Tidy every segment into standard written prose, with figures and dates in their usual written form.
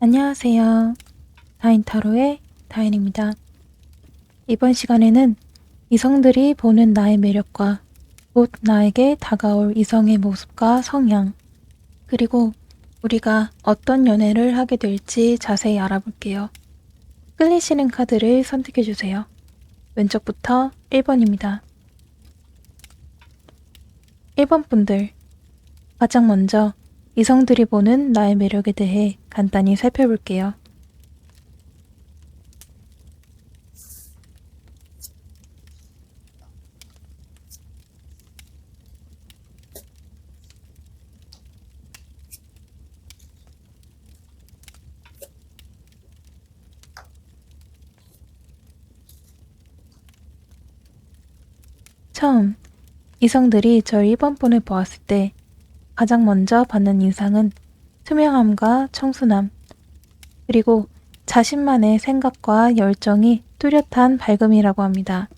안녕하세요. 다인타로의 다인입니다. 이번 시간에는 이성들이 보는 나의 매력과 곧 나에게 다가올 이성의 모습과 성향, 그리고 우리가 어떤 연애를 하게 될지 자세히 알아볼게요. 끌리시는 카드를 선택해주세요. 왼쪽부터 1번입니다. 1번 분들, 가장 먼저 이성들이 보는 나의 매력에 대해 간단히 살펴볼게요. 처음, 이성들이 저 1번 분을 보았을 때 가장 먼저 받는 인상은 투명함과 청순함, 그리고 자신만의 생각과 열정이 뚜렷한 밝음이라고 합니다.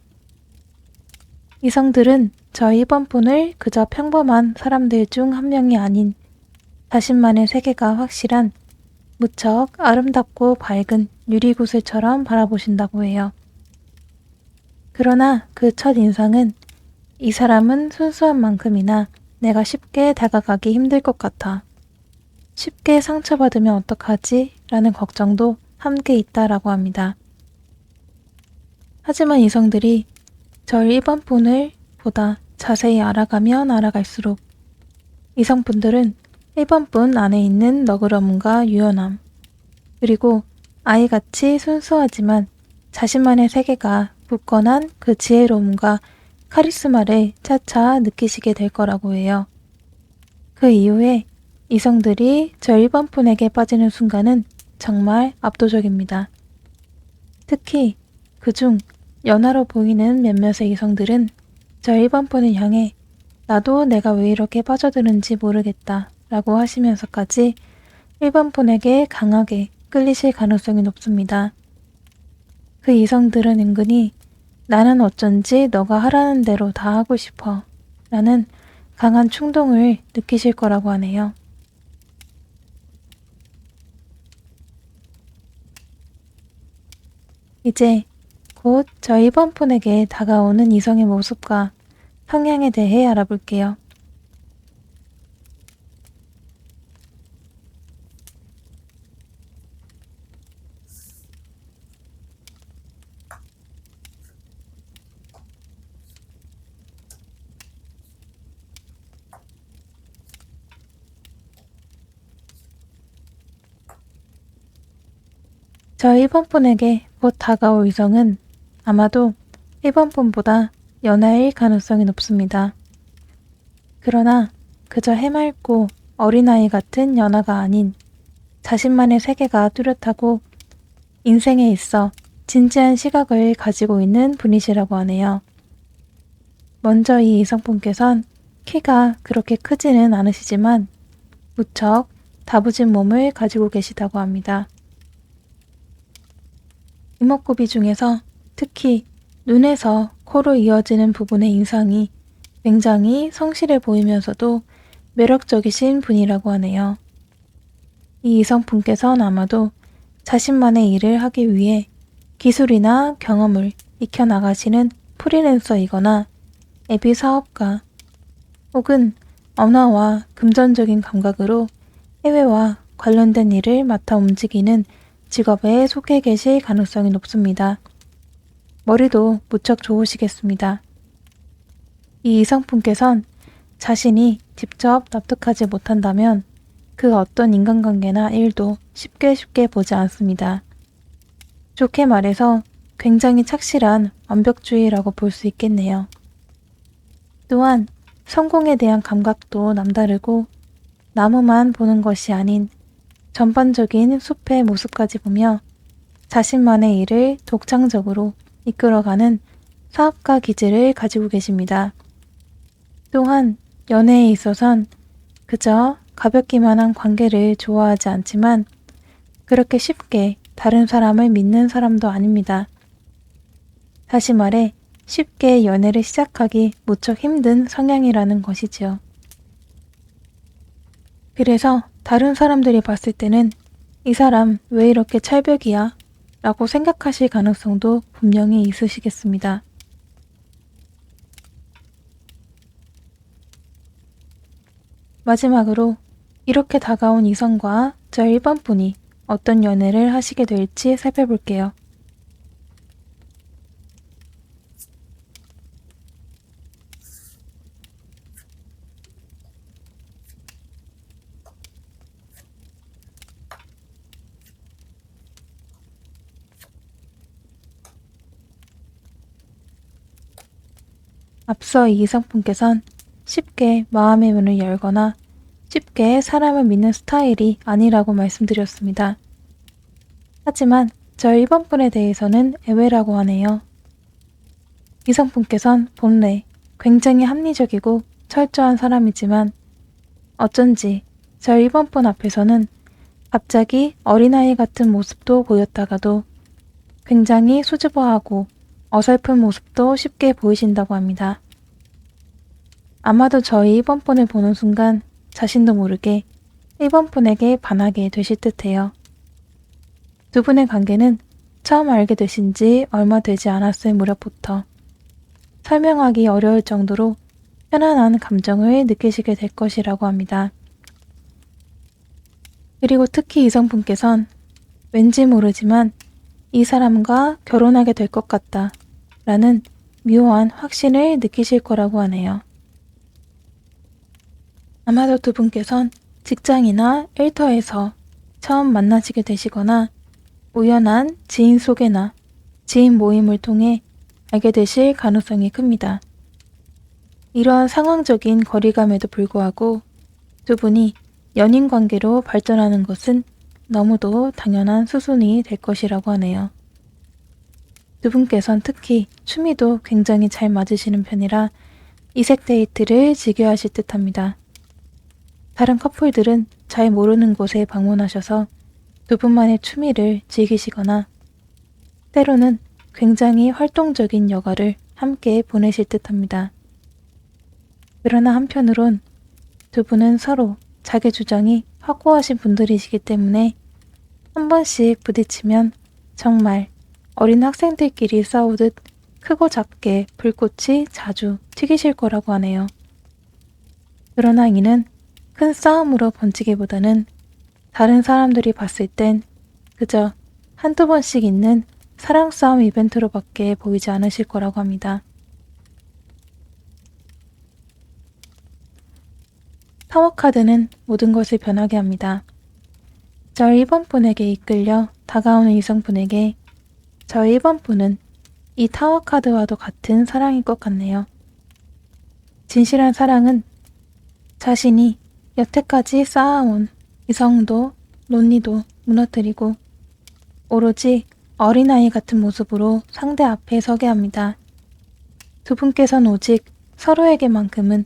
이성들은 저 1번 분을 그저 평범한 사람들 중 한 명이 아닌 자신만의 세계가 확실한 무척 아름답고 밝은 유리구슬처럼 바라보신다고 해요. 그러나 그 첫 인상은 이 사람은 순수한 만큼이나 내가 쉽게 다가가기 힘들 것 같아. 쉽게 상처받으면 어떡하지? 라는 걱정도 함께 있다라고 합니다. 하지만 이성들이 절 1번 분을 보다 자세히 알아가면 알아갈수록 이성분들은 1번 분 안에 있는 너그러움과 유연함, 그리고 아이같이 순수하지만 자신만의 세계가 굳건한 그 지혜로움과 카리스마를 차차 느끼시게 될 거라고 해요. 그 이후에 이성들이 저 1번 분에게 빠지는 순간은 정말 압도적입니다. 특히 그중 연하로 보이는 몇몇의 이성들은 저 1번 분을 향해 나도 내가 왜 이렇게 빠져드는지 모르겠다 라고 하시면서까지 1번 분에게 강하게 끌리실 가능성이 높습니다. 그 이성들은 은근히 나는 어쩐지 너가 하라는 대로 다 하고 싶어 라는 강한 충동을 느끼실 거라고 하네요. 이제 곧 저 1번 분에게 다가오는 이성의 모습과 성향에 대해 알아볼게요. 저 1번 분에게 곧 다가올 이성은 아마도 1번 분보다 연하일 가능성이 높습니다. 그러나 그저 해맑고 어린아이 같은 연하가 아닌 자신만의 세계가 뚜렷하고 인생에 있어 진지한 시각을 가지고 있는 분이시라고 하네요. 먼저 이 이성분께선 키가 그렇게 크지는 않으시지만 무척 다부진 몸을 가지고 계시다고 합니다. 이목구비 중에서 특히 눈에서 코로 이어지는 부분의 인상이 굉장히 성실해 보이면서도 매력적이신 분이라고 하네요. 이 이성분께서는 아마도 자신만의 일을 하기 위해 기술이나 경험을 익혀나가시는 프리랜서이거나 앱이 사업가 혹은 언어와 금전적인 감각으로 해외와 관련된 일을 맡아 움직이는 직업에 속해 계실 가능성이 높습니다. 머리도 무척 좋으시겠습니다. 이 이성분께선 자신이 직접 납득하지 못한다면 그 어떤 인간관계나 일도 쉽게 보지 않습니다. 좋게 말해서 굉장히 착실한 완벽주의라고 볼 수 있겠네요. 또한 성공에 대한 감각도 남다르고 나무만 보는 것이 아닌 전반적인 숲의 모습까지 보며 자신만의 일을 독창적으로 이끌어가는 사업가 기질을 가지고 계십니다. 또한 연애에 있어선 그저 가볍기만 한 관계를 좋아하지 않지만 그렇게 쉽게 다른 사람을 믿는 사람도 아닙니다. 다시 말해 쉽게 연애를 시작하기 무척 힘든 성향이라는 것이지요. 그래서 다른 사람들이 봤을 때는 이 사람 왜 이렇게 찰벽이야? 라고 생각하실 가능성도 분명히 있으시겠습니다. 마지막으로 이렇게 다가온 이성과 저 1번 분이 어떤 연애를 하시게 될지 살펴볼게요. 앞서 이 이성분께선 쉽게 마음의 문을 열거나 쉽게 사람을 믿는 스타일이 아니라고 말씀드렸습니다. 하지만 저 1번 분에 대해서는 예외라고 하네요. 이성분께선 본래 굉장히 합리적이고 철저한 사람이지만 어쩐지 저 1번 분 앞에서는 갑자기 어린아이 같은 모습도 보였다가도 굉장히 수줍어하고 어설픈 모습도 쉽게 보이신다고 합니다. 아마도 저희 1번 분을 보는 순간 자신도 모르게 1번 분에게 반하게 되실 듯해요. 두 분의 관계는 처음 알게 되신 지 얼마 되지 않았을 무렵부터 설명하기 어려울 정도로 편안한 감정을 느끼시게 될 것이라고 합니다. 그리고 특히 이성분께선 왠지 모르지만 이 사람과 결혼하게 될 것 같다 라는 묘한 확신을 느끼실 거라고 하네요. 아마도 두 분께선 직장이나 일터에서 처음 만나시게 되시거나 우연한 지인 소개나 지인 모임을 통해 알게 되실 가능성이 큽니다. 이러한 상황적인 거리감에도 불구하고 두 분이 연인 관계로 발전하는 것은 너무도 당연한 수순이 될 것이라고 하네요. 두 분께선 특히 취미도 굉장히 잘 맞으시는 편이라 이색 데이트를 즐겨하실 듯합니다. 다른 커플들은 잘 모르는 곳에 방문하셔서 두 분만의 취미를 즐기시거나 때로는 굉장히 활동적인 여가를 함께 보내실 듯합니다. 그러나 한편으론 두 분은 서로 자기 주장이 확고하신 분들이시기 때문에 한 번씩 부딪히면 정말 어린 학생들끼리 싸우듯 크고 작게 불꽃이 자주 튀기실 거라고 하네요. 그러나 이는 큰 싸움으로 번지기보다는 다른 사람들이 봤을 땐 그저 한두 번씩 있는 사랑 싸움 이벤트로밖에 보이지 않으실 거라고 합니다. 타워 카드는 모든 것을 변하게 합니다. 저 1번 분에게 이끌려 다가오는 이성분에게 저 1번 분은 이 타워 카드와도 같은 사랑일 것 같네요. 진실한 사랑은 자신이 여태까지 쌓아온 이성도 논리도 무너뜨리고 오로지 어린아이 같은 모습으로 상대 앞에 서게 합니다. 두 분께선 오직 서로에게만큼은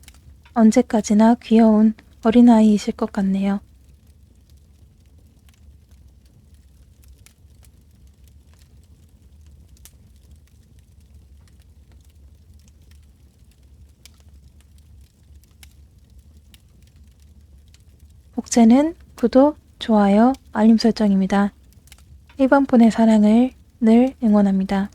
언제까지나 귀여운 어린아이이실 것 같네요. 복제는 구독, 좋아요, 알림 설정입니다. 1번 분의 사랑을 늘 응원합니다.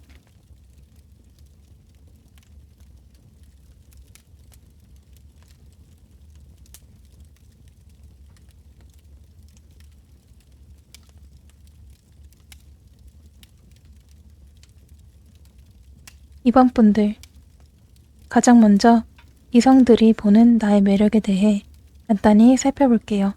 이번 분들, 가장 먼저 이성들이 보는 나의 매력에 대해 간단히 살펴볼게요.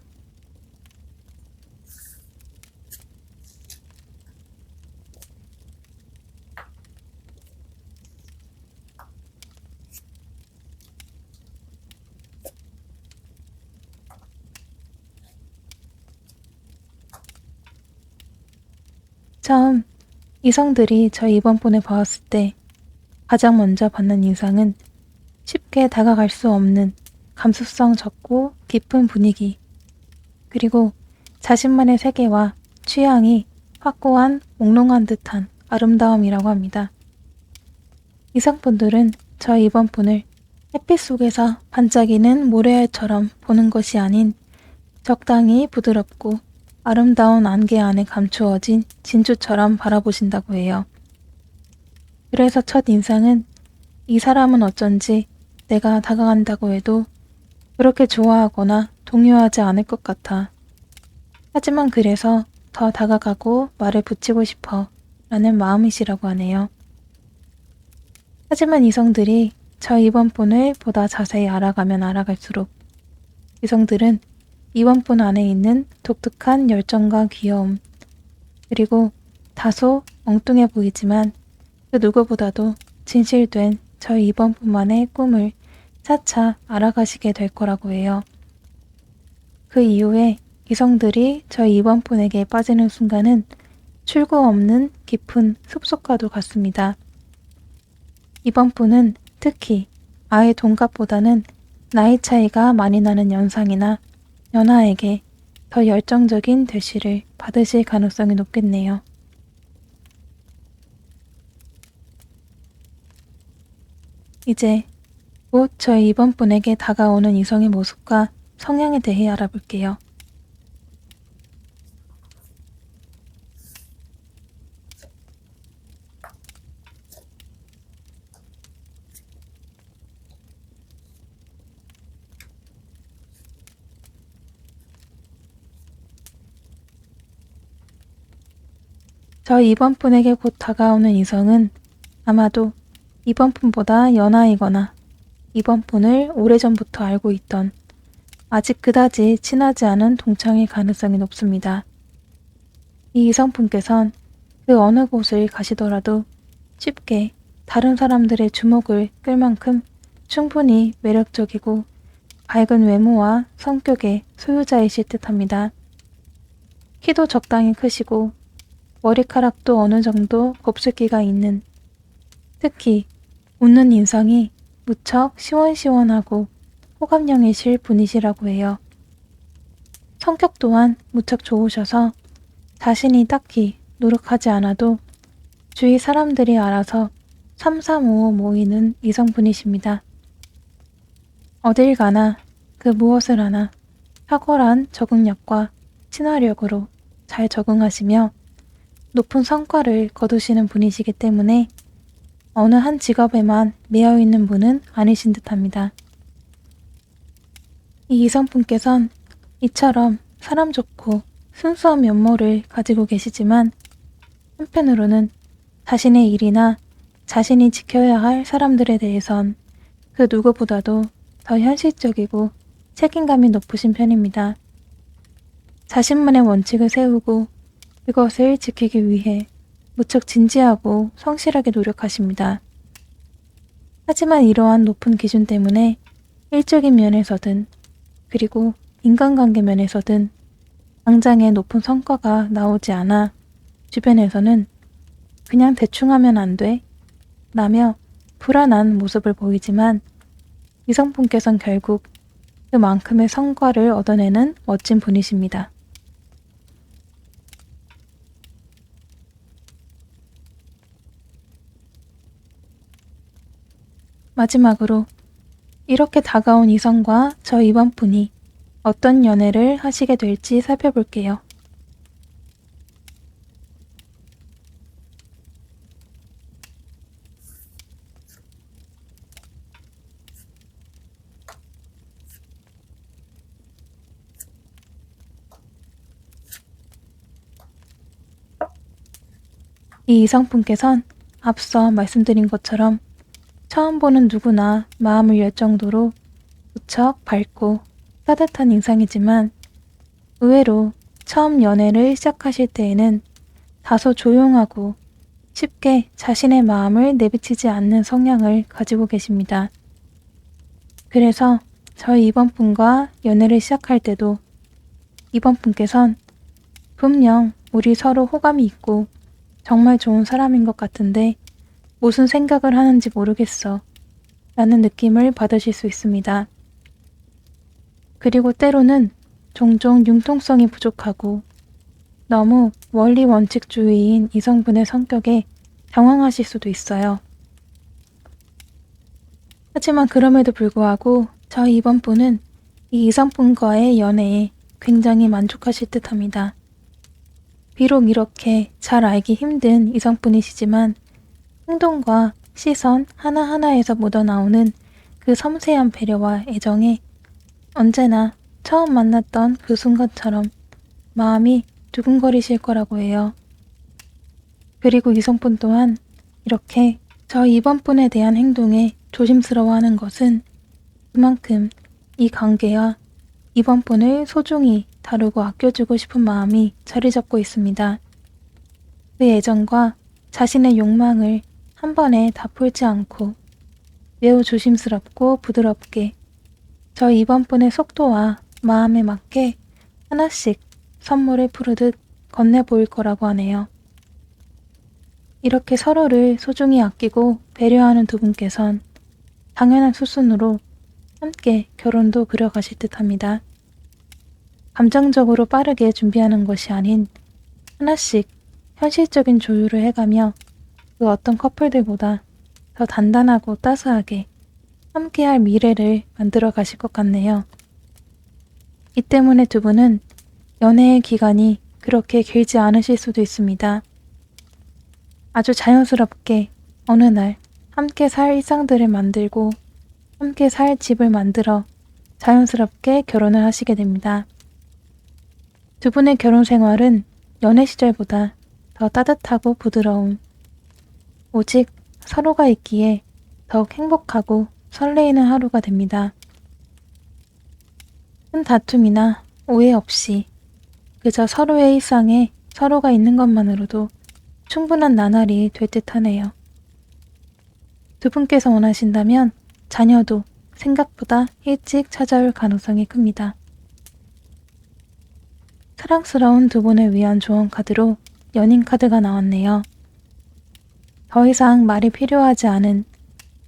처음 이성들이 저 이번 분을 보았을 때 가장 먼저 받는 인상은 쉽게 다가갈 수 없는 감수성 적고 깊은 분위기, 그리고 자신만의 세계와 취향이 확고한 몽롱한 듯한 아름다움이라고 합니다. 이성분들은 저 이번 분을 햇빛 속에서 반짝이는 모래알처럼 보는 것이 아닌 적당히 부드럽고 아름다운 안개 안에 감추어진 진주처럼 바라보신다고 해요. 그래서 첫 인상은 이 사람은 어쩐지 내가 다가간다고 해도 그렇게 좋아하거나 동요하지 않을 것 같아. 하지만 그래서 더 다가가고 말을 붙이고 싶어 라는 마음이시라고 하네요. 하지만 이성들이 저 이번폰을 보다 자세히 알아가면 알아갈수록 이성들은 이번폰 안에 있는 독특한 열정과 귀여움, 그리고 다소 엉뚱해 보이지만 그 누구보다도 진실된 저 이번폰만의 꿈을 차차 알아가시게 될 거라고 해요. 그 이후에 이성들이 저 이번폰에게 빠지는 순간은 출구 없는 깊은 숲속과도 같습니다. 이번폰은 특히 아예 동갑보다는 나이 차이가 많이 나는 연상이나 연하에게 더 열정적인 대시를 받으실 가능성이 높겠네요. 이제 곧 저희 이번 분에게 다가오는 이성의 모습과 성향에 대해 알아볼게요. 저 이번 분에게 곧 다가오는 이성은 아마도 이번 분보다 연하이거나 이번 분을 오래전부터 알고 있던 아직 그다지 친하지 않은 동창일 가능성이 높습니다. 이 이성분께선 그 어느 곳을 가시더라도 쉽게 다른 사람들의 주목을 끌 만큼 충분히 매력적이고 밝은 외모와 성격의 소유자이실 듯합니다. 키도 적당히 크시고 머리카락도 어느 정도 곱슬기가 있는, 특히 웃는 인상이 무척 시원시원하고 호감형이실 분이시라고 해요. 성격 또한 무척 좋으셔서 자신이 딱히 노력하지 않아도 주위 사람들이 알아서 삼삼오오 모이는 이성분이십니다. 어딜 가나 그 무엇을 하나 탁월한 적응력과 친화력으로 잘 적응하시며 높은 성과를 거두시는 분이시기 때문에 어느 한 직업에만 매여 있는 분은 아니신 듯합니다. 이 이성분께선 이처럼 사람 좋고 순수한 면모를 가지고 계시지만 한편으로는 자신의 일이나 자신이 지켜야 할 사람들에 대해선 그 누구보다도 더 현실적이고 책임감이 높으신 편입니다. 자신만의 원칙을 세우고 그것을 지키기 위해 무척 진지하고 성실하게 노력하십니다. 하지만 이러한 높은 기준 때문에 일적인 면에서든 그리고 인간관계 면에서든 당장의 높은 성과가 나오지 않아 주변에서는 그냥 대충 하면 안 돼 라며 불안한 모습을 보이지만 이성분께선 결국 그만큼의 성과를 얻어내는 멋진 분이십니다. 마지막으로 이렇게 다가온 이성과 저 이번 분이 어떤 연애를 하시게 될지 살펴볼게요. 이 이성분께선 앞서 말씀드린 것처럼 처음 보는 누구나 마음을 열 정도로 무척 밝고 따뜻한 인상이지만 의외로 처음 연애를 시작하실 때에는 다소 조용하고 쉽게 자신의 마음을 내비치지 않는 성향을 가지고 계십니다. 그래서 저희 이번 분과 연애를 시작할 때도 이번 분께선 분명 우리 서로 호감이 있고 정말 좋은 사람인 것 같은데 무슨 생각을 하는지 모르겠어 라는 느낌을 받으실 수 있습니다. 그리고 때로는 종종 융통성이 부족하고 너무 원리 원칙주의인 이성분의 성격에 당황하실 수도 있어요. 하지만 그럼에도 불구하고 저희 이번 분은 이 이성분과의 연애에 굉장히 만족하실 듯합니다. 비록 이렇게 잘 알기 힘든 이성분이시지만 행동과 시선 하나하나에서 묻어나오는 그 섬세한 배려와 애정에 언제나 처음 만났던 그 순간처럼 마음이 두근거리실 거라고 해요. 그리고 이성분 또한 이렇게 저 이번 분에 대한 행동에 조심스러워하는 것은 그만큼 이 관계와 이번 분을 소중히 다루고 아껴주고 싶은 마음이 자리 잡고 있습니다. 그 애정과 자신의 욕망을 한 번에 다 풀지 않고 매우 조심스럽고 부드럽게 저 이번 분의 속도와 마음에 맞게 하나씩 선물을 푸르듯 건네 보일 거라고 하네요. 이렇게 서로를 소중히 아끼고 배려하는 두 분께선 당연한 수순으로 함께 결혼도 그려가실 듯 합니다. 감정적으로 빠르게 준비하는 것이 아닌 하나씩 현실적인 조율을 해가며 그 어떤 커플들보다 더 단단하고 따스하게 함께할 미래를 만들어 가실 것 같네요. 이 때문에 두 분은 연애의 기간이 그렇게 길지 않으실 수도 있습니다. 아주 자연스럽게 어느 날 함께 살 일상들을 만들고 함께 살 집을 만들어 자연스럽게 결혼을 하시게 됩니다. 두 분의 결혼 생활은 연애 시절보다 더 따뜻하고 부드러운 오직 서로가 있기에 더욱 행복하고 설레이는 하루가 됩니다. 큰 다툼이나 오해 없이 그저 서로의 일상에 서로가 있는 것만으로도 충분한 나날이 될 듯하네요. 두 분께서 원하신다면 자녀도 생각보다 일찍 찾아올 가능성이 큽니다. 사랑스러운 두 분을 위한 조언 카드로 연인 카드가 나왔네요. 더 이상 말이 필요하지 않은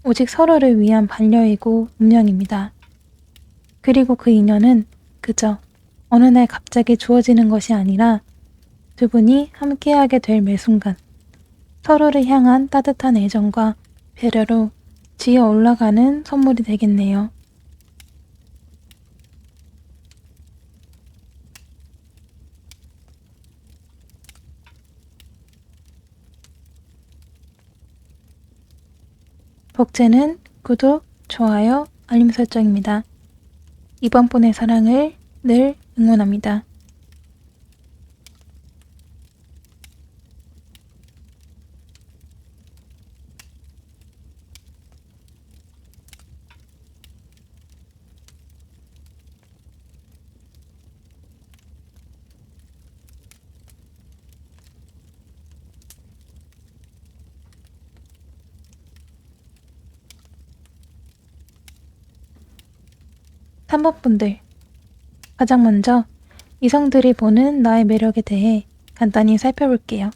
오직 서로를 위한 반려이고 운명입니다. 그리고 그 인연은 그저 어느 날 갑자기 주어지는 것이 아니라 두 분이 함께하게 될 매 순간 서로를 향한 따뜻한 애정과 배려로 지어 올라가는 선물이 되겠네요. 복제는 구독, 좋아요, 알림 설정입니다. 이번 분의 사랑을 늘 응원합니다. 삼 번 분들, 가장 먼저 이성들이 보는 나의 매력에 대해 간단히 살펴볼게요.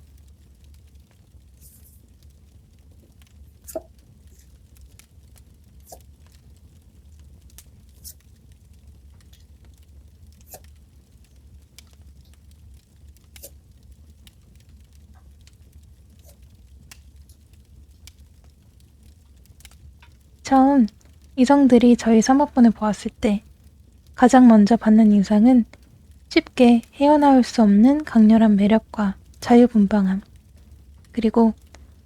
처음 이성들이 저희 3번분을 보았을 때 가장 먼저 받는 인상은 쉽게 헤어나올 수 없는 강렬한 매력과 자유분방함, 그리고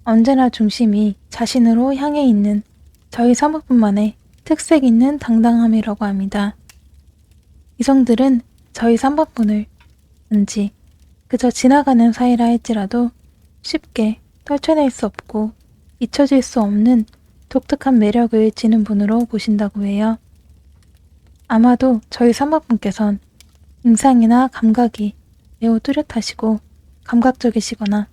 언제나 중심이 자신으로 향해 있는 저희 3번분만의 특색 있는 당당함이라고 합니다. 이성들은 저희 3번분을 왠지 그저 지나가는 사이라 할지라도 쉽게 떨쳐낼 수 없고 잊혀질 수 없는 독특한 매력을 지닌 분으로 보신다고 해요. 아마도 저희 3번분께선 인상이나 감각이 매우 뚜렷하시고 감각적이시거나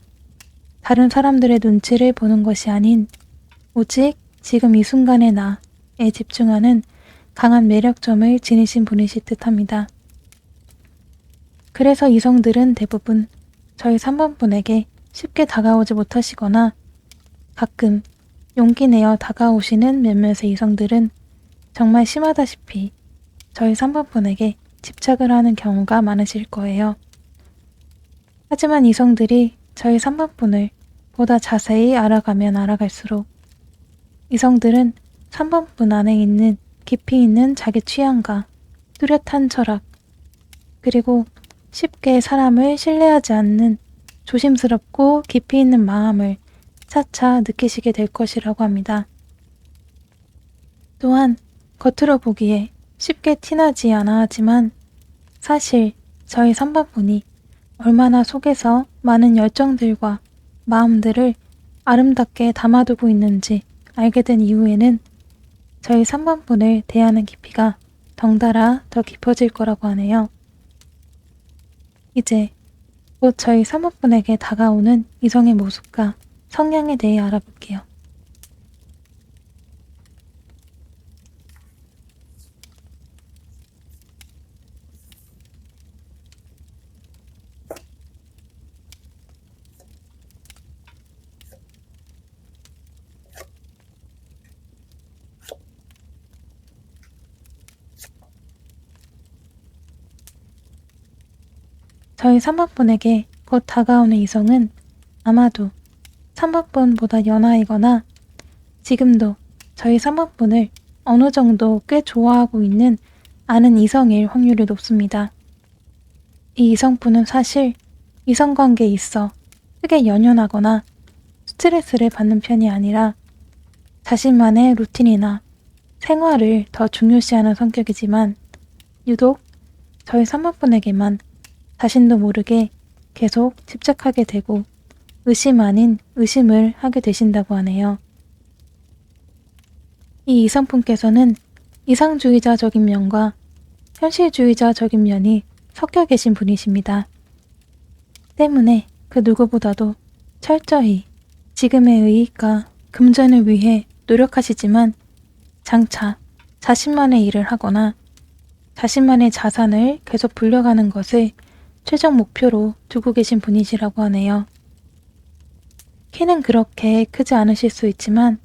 다른 사람들의 눈치를 보는 것이 아닌 오직 지금 이 순간의 나에 집중하는 강한 매력점을 지니신 분이실 듯합니다. 그래서 이성들은 대부분 저희 3번분에게 쉽게 다가오지 못하시거나 가끔 용기 내어 다가오시는 몇몇의 이성들은 정말 심하다시피 저희 3번분에게 집착을 하는 경우가 많으실 거예요. 하지만 이성들이 저희 3번분을 보다 자세히 알아가면 알아갈수록 이성들은 3번분 안에 있는 깊이 있는 자기 취향과 뚜렷한 철학, 그리고 쉽게 사람을 신뢰하지 않는 조심스럽고 깊이 있는 마음을 차차 느끼시게 될 것이라고 합니다. 또한 겉으로 보기에 쉽게 티나지 않아 하지만 사실 저희 3번분이 얼마나 속에서 많은 열정들과 마음들을 아름답게 담아두고 있는지 알게 된 이후에는 저희 3번분을 대하는 깊이가 덩달아 더 깊어질 거라고 하네요. 이제 곧 저희 3번분에게 다가오는 이성의 모습과 성향에 대해 알아볼게요. 저희 3번분에게 곧 다가오는 이성은 아마도 3번분보다 연하이거나 지금도 저희 3번분을 어느 정도 꽤 좋아하고 있는 아는 이성일 확률이 높습니다. 이 이성분은 사실 이성관계에 있어 크게 연연하거나 스트레스를 받는 편이 아니라 자신만의 루틴이나 생활을 더 중요시하는 성격이지만 유독 저희 3번분에게만 자신도 모르게 계속 집착하게 되고 의심 아닌 의심을 하게 되신다고 하네요. 이 이성분께서는 이상주의자적인 면과 현실주의자적인 면이 섞여 계신 분이십니다. 때문에 그 누구보다도 철저히 지금의 이익과 금전을 위해 노력하시지만 장차 자신만의 일을 하거나 자신만의 자산을 계속 불려가는 것을 최종 목표로 두고 계신 분이시라고 하네요. 키는 그렇게 크지 않으실 수 있지만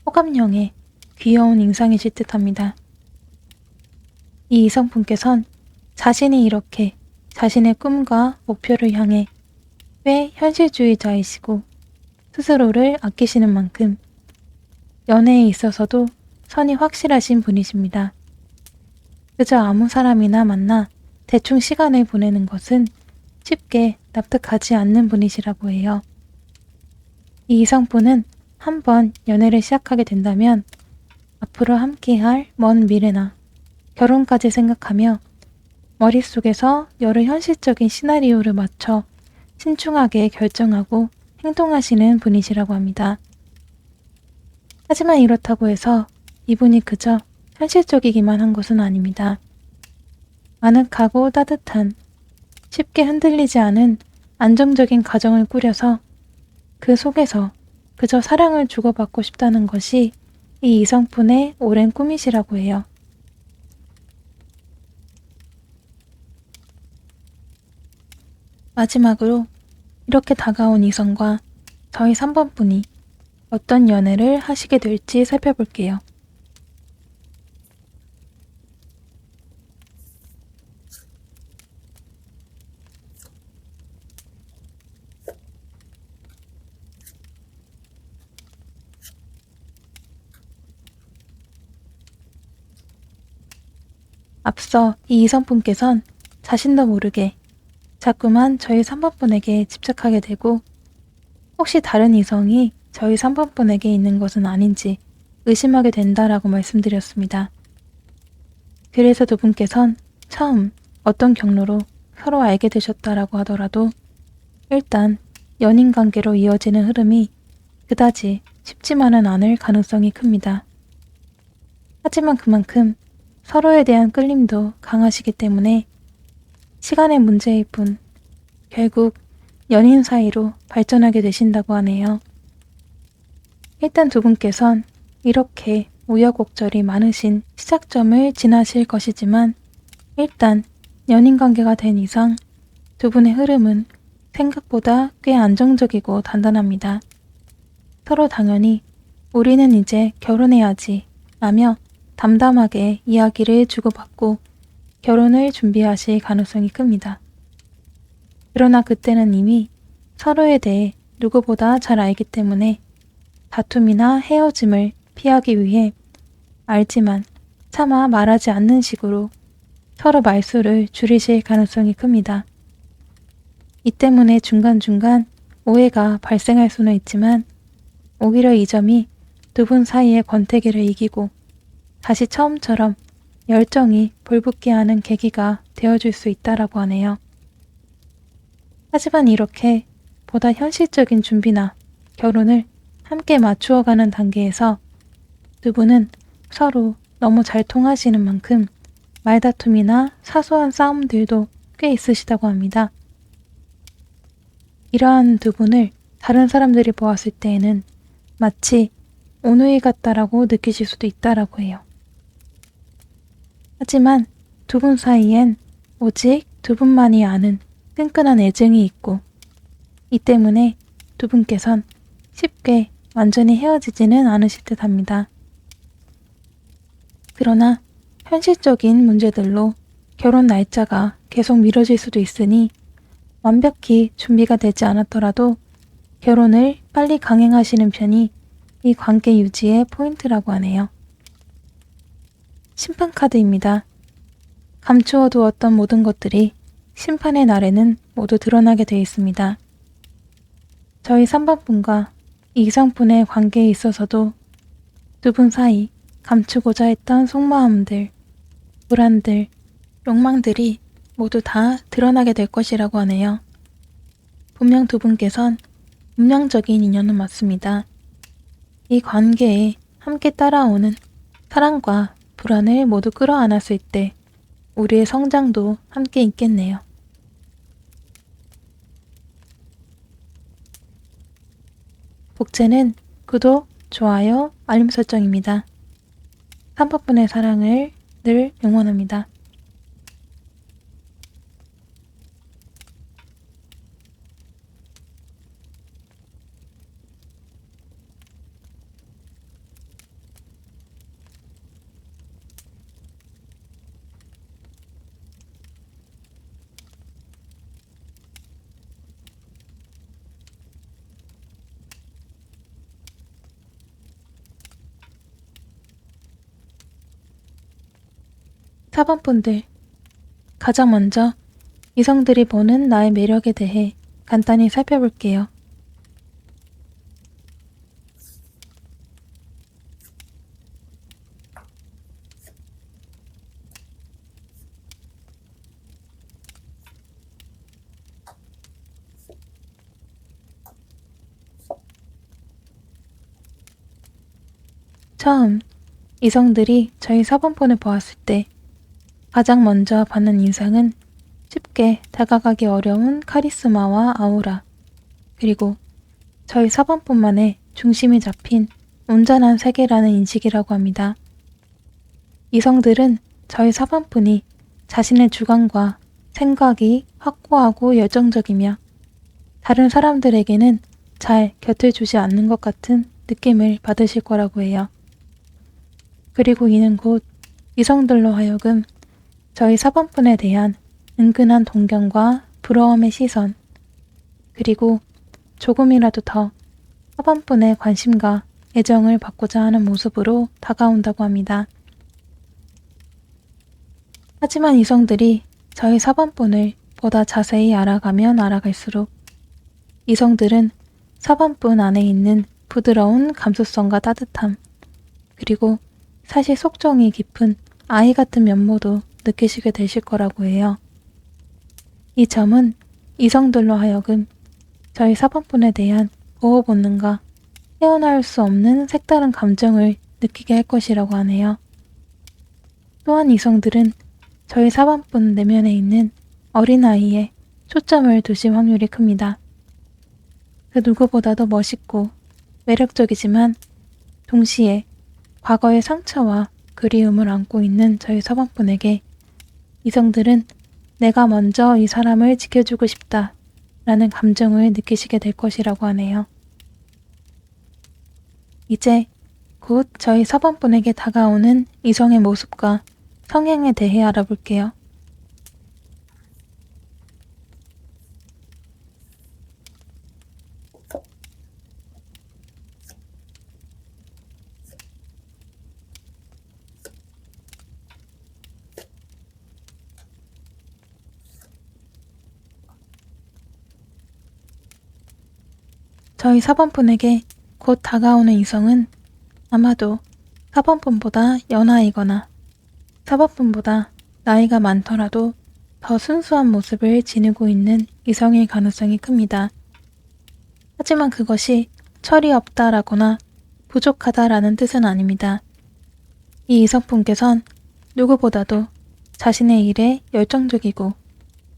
호감형의 귀여운 인상이실 듯합니다. 이 이성분께선 자신이 이렇게 자신의 꿈과 목표를 향해 꽤 현실주의자이시고 스스로를 아끼시는 만큼 연애에 있어서도 선이 확실하신 분이십니다. 그저 아무 사람이나 만나 대충 시간을 보내는 것은 쉽게 납득하지 않는 분이시라고 해요. 이 이성분은 한번 연애를 시작하게 된다면 앞으로 함께할 먼 미래나 결혼까지 생각하며 머릿속에서 여러 현실적인 시나리오를 맞춰 신중하게 결정하고 행동하시는 분이시라고 합니다. 하지만 이렇다고 해서 이분이 그저 현실적이기만 한 것은 아닙니다. 아늑하고 따뜻한, 쉽게 흔들리지 않은 안정적인 가정을 꾸려서 그 속에서 그저 사랑을 주고받고 싶다는 것이 이 이성분의 오랜 꿈이시라고 해요. 마지막으로 이렇게 다가온 이성과 저희 3번분이 어떤 연애를 하시게 될지 살펴볼게요. 앞서 이 이성분께선 자신도 모르게 자꾸만 저희 3번분에게 집착하게 되고 혹시 다른 이성이 저희 3번분에게 있는 것은 아닌지 의심하게 된다라고 말씀드렸습니다. 그래서 두 분께선 처음 어떤 경로로 서로 알게 되셨다라고 하더라도 일단 연인 관계로 이어지는 흐름이 그다지 쉽지만은 않을 가능성이 큽니다. 하지만 그만큼 서로에 대한 끌림도 강하시기 때문에 시간의 문제일 뿐 결국 연인 사이로 발전하게 되신다고 하네요. 일단 두 분께선 이렇게 우여곡절이 많으신 시작점을 지나실 것이지만 일단 연인 관계가 된 이상 두 분의 흐름은 생각보다 꽤 안정적이고 단단합니다. 서로 당연히 우리는 이제 결혼해야지 라며 담담하게 이야기를 주고받고 결혼을 준비하실 가능성이 큽니다. 그러나 그때는 이미 서로에 대해 누구보다 잘 알기 때문에 다툼이나 헤어짐을 피하기 위해 알지만 차마 말하지 않는 식으로 서로 말수를 줄이실 가능성이 큽니다. 이 때문에 중간중간 오해가 발생할 수는 있지만 오히려 이 점이 두 분 사이의 권태기를 이기고 다시 처음처럼 열정이 불붙게 하는 계기가 되어줄 수 있다라고 하네요. 하지만 이렇게 보다 현실적인 준비나 결혼을 함께 맞추어가는 단계에서 두 분은 서로 너무 잘 통하시는 만큼 말다툼이나 사소한 싸움들도 꽤 있으시다고 합니다. 이러한 두 분을 다른 사람들이 보았을 때에는 마치 오누이 같다라고 느끼실 수도 있다라고 해요. 하지만 두 분 사이엔 오직 두 분만이 아는 끈끈한 애증이 있고 이 때문에 두 분께선 쉽게 완전히 헤어지지는 않으실 듯 합니다. 그러나 현실적인 문제들로 결혼 날짜가 계속 미뤄질 수도 있으니 완벽히 준비가 되지 않았더라도 결혼을 빨리 강행하시는 편이 이 관계 유지의 포인트라고 하네요. 심판카드입니다. 감추어 두었던 모든 것들이 심판의 날에는 모두 드러나게 되어 있습니다. 저희 3번분과 이성분의 관계에 있어서도 두 분 사이 감추고자 했던 속마음들, 불안들, 욕망들이 모두 다 드러나게 될 것이라고 하네요. 분명 두 분께선 운명적인 인연은 맞습니다. 이 관계에 함께 따라오는 사랑과 불안을 모두 끌어안았을 때 우리의 성장도 함께 있겠네요. 복제는 구독, 좋아요, 알림 설정입니다. 3번분의 사랑을 늘 응원합니다. 사번분들, 가장 먼저 이성들이 보는 나의 매력에 대해 간단히 살펴볼게요. 처음 이성들이 저희 4번폰을 보았을 때 가장 먼저 받는 인상은 쉽게 다가가기 어려운 카리스마와 아우라, 그리고 저희 4번폰만의 중심이 잡힌 온전한 세계라는 인식이라고 합니다. 이성들은 저희 4번폰이 자신의 주관과 생각이 확고하고 열정적이며 다른 사람들에게는 잘 곁을 주지 않는 것 같은 느낌을 받으실 거라고 해요. 그리고 이는 곧 이성들로 하여금 저희 4번분에 대한 은근한 동경과 부러움의 시선, 그리고 조금이라도 더 4번분의 관심과 애정을 받고자 하는 모습으로 다가온다고 합니다. 하지만 이성들이 저희 4번분을 보다 자세히 알아가면 알아갈수록 이성들은 4번분 안에 있는 부드러운 감수성과 따뜻함, 그리고 사실 속정이 깊은 아이 같은 면모도 느끼시게 되실 거라고 해요. 이 점은 이성들로 하여금 저희 4번분에 대한 보호 본능과 헤어나올 수 없는 색다른 감정을 느끼게 할 것이라고 하네요. 또한 이성들은 저희 4번분 내면에 있는 어린아이에 초점을 두실 확률이 큽니다. 그 누구보다도 멋있고 매력적이지만 동시에 과거의 상처와 그리움을 안고 있는 저희 4번분에게 이성들은 내가 먼저 이 사람을 지켜주고 싶다 라는 감정을 느끼시게 될 것이라고 하네요. 이제 곧 저희 4번분에게 다가오는 이성의 모습과 성향에 대해 알아볼게요. 저희 4번분에게 곧 다가오는 이성은 아마도 4번분보다 연하이거나 4번분보다 나이가 많더라도 더 순수한 모습을 지니고 있는 이성일 가능성이 큽니다. 하지만 그것이 철이 없다라거나 부족하다라는 뜻은 아닙니다. 이 이성분께선 누구보다도 자신의 일에 열정적이고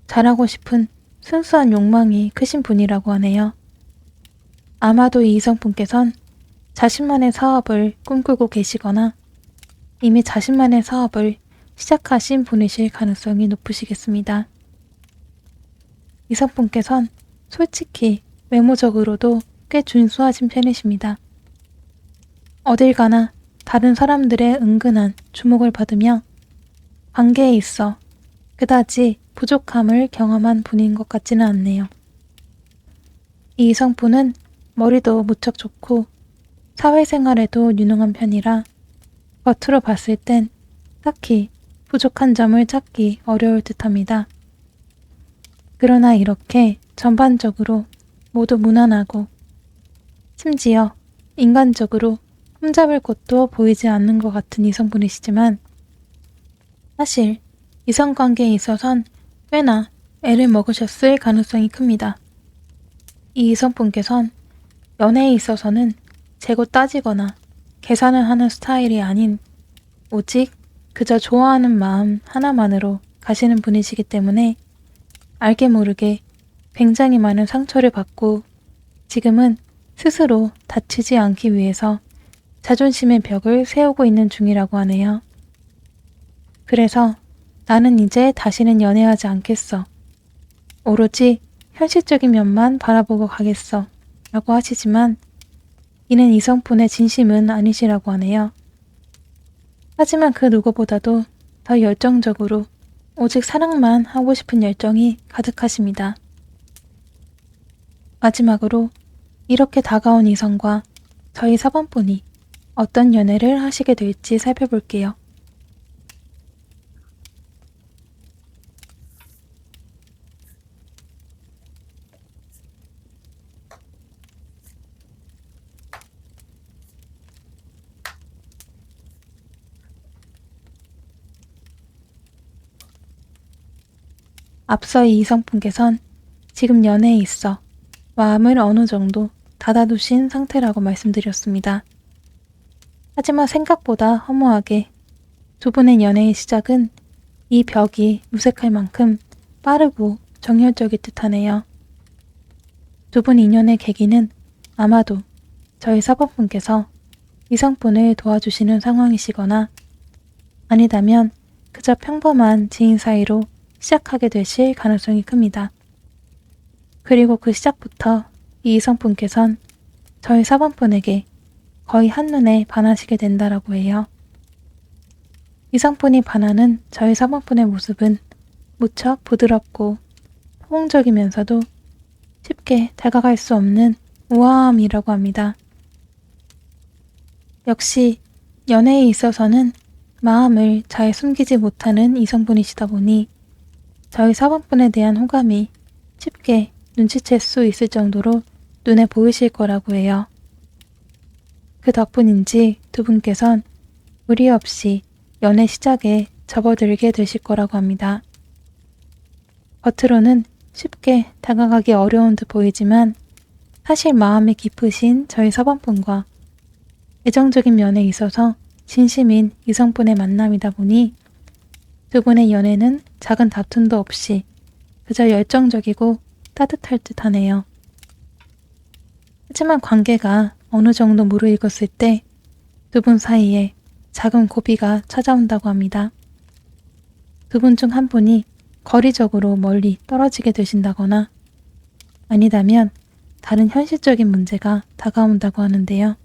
잘하고 싶은 순수한 욕망이 크신 분이라고 하네요. 아마도 이 이성분께선 자신만의 사업을 꿈꾸고 계시거나 이미 자신만의 사업을 시작하신 분이실 가능성이 높으시겠습니다. 이성분께선 솔직히 외모적으로도 꽤 준수하신 편이십니다. 어딜 가나 다른 사람들의 은근한 주목을 받으며 관계에 있어 그다지 부족함을 경험한 분인 것 같지는 않네요. 이 이성분은 머리도 무척 좋고 사회생활에도 유능한 편이라 겉으로 봤을 땐 딱히 부족한 점을 찾기 어려울 듯합니다. 그러나 이렇게 전반적으로 모두 무난하고 심지어 인간적으로 흠잡을 곳도 보이지 않는 것 같은 이성분이시지만 사실 이성관계에 있어선 꽤나 애를 먹으셨을 가능성이 큽니다. 이 이성분께선 연애에 있어서는 재고 따지거나 계산을 하는 스타일이 아닌 오직 그저 좋아하는 마음 하나만으로 가시는 분이시기 때문에 알게 모르게 굉장히 많은 상처를 받고 지금은 스스로 다치지 않기 위해서 자존심의 벽을 세우고 있는 중이라고 하네요. 그래서 나는 이제 다시는 연애하지 않겠어. 오로지 현실적인 면만 바라보고 가겠어. 라고 하시지만 이는 이성분의 진심은 아니시라고 하네요. 하지만 그 누구보다도 더 열정적으로 오직 사랑만 하고 싶은 열정이 가득하십니다. 마지막으로 이렇게 다가온 이성과 저희 4번분이 어떤 연애를 하시게 될지 살펴볼게요. 앞서 이 이성분께선 지금 연애에 있어 마음을 어느 정도 닫아두신 상태라고 말씀드렸습니다. 하지만 생각보다 허무하게 두 분의 연애의 시작은 이 벽이 무색할 만큼 빠르고 정열적일 듯하네요. 두 분 인연의 계기는 아마도 저희 4번분께서 이성분을 도와주시는 상황이시거나 아니다면 그저 평범한 지인 사이로 시작하게 되실 가능성이 큽니다. 그리고 그 시작부터 이 이성분께선 저희 4번분에게 거의 한눈에 반하시게 된다라고 해요. 이성분이 반하는 저희 4번분의 모습은 무척 부드럽고 포용적이면서도 쉽게 다가갈 수 없는 우아함이라고 합니다. 역시 연애에 있어서는 마음을 잘 숨기지 못하는 이성분이시다 보니 저희 4번분에 대한 호감이 쉽게 눈치챌 수 있을 정도로 눈에 보이실 거라고 해요. 그 덕분인지 두 분께선 무리 없이 연애 시작에 접어들게 되실 거라고 합니다. 겉으로는 쉽게 다가가기 어려운 듯 보이지만 사실 마음이 깊으신 저희 4번분과 애정적인 면에 있어서 진심인 이성분의 만남이다 보니 두 분의 연애는 작은 다툼도 없이 그저 열정적이고 따뜻할 듯 하네요. 하지만 관계가 어느 정도 무르익었을 때 두 분 사이에 작은 고비가 찾아온다고 합니다. 두 분 중 한 분이 거리적으로 멀리 떨어지게 되신다거나 아니다면 다른 현실적인 문제가 다가온다고 하는데요.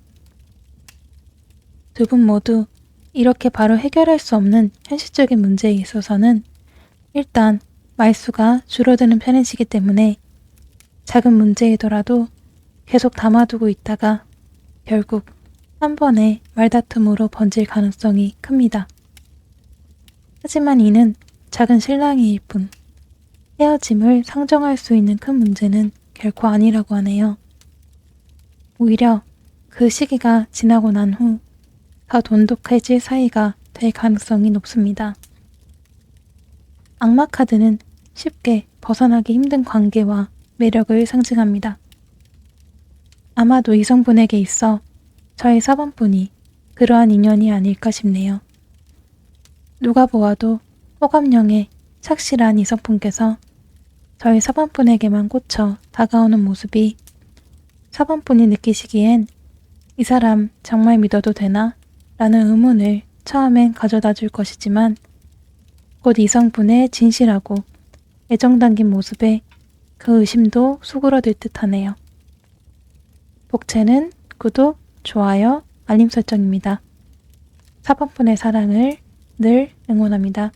두 분 모두 이렇게 바로 해결할 수 없는 현실적인 문제에 있어서는 일단 말수가 줄어드는 편이시기 때문에 작은 문제이더라도 계속 담아두고 있다가 결국 한 번의 말다툼으로 번질 가능성이 큽니다. 하지만 이는 작은 실랑이일 뿐 헤어짐을 상정할 수 있는 큰 문제는 결코 아니라고 하네요. 오히려 그 시기가 지나고 난 후 더 돈독해질 사이가 될 가능성이 높습니다. 악마 카드는 쉽게 벗어나기 힘든 관계와 매력을 상징합니다. 아마도 이성분에게 있어 저희 4번분이 그러한 인연이 아닐까 싶네요. 누가 보아도 호감형의 착실한 이성분께서 저희 4번분에게만 꽂혀 다가오는 모습이 4번분이 느끼시기엔 이 사람 정말 믿어도 되나? 라는 의문을 처음엔 가져다 줄 것이지만 곧 이성분의 진실하고 애정 담긴 모습에 그 의심도 수그러들 듯하네요. 복채는 구독, 좋아요, 알림 설정입니다. 4번분의 사랑을 늘 응원합니다.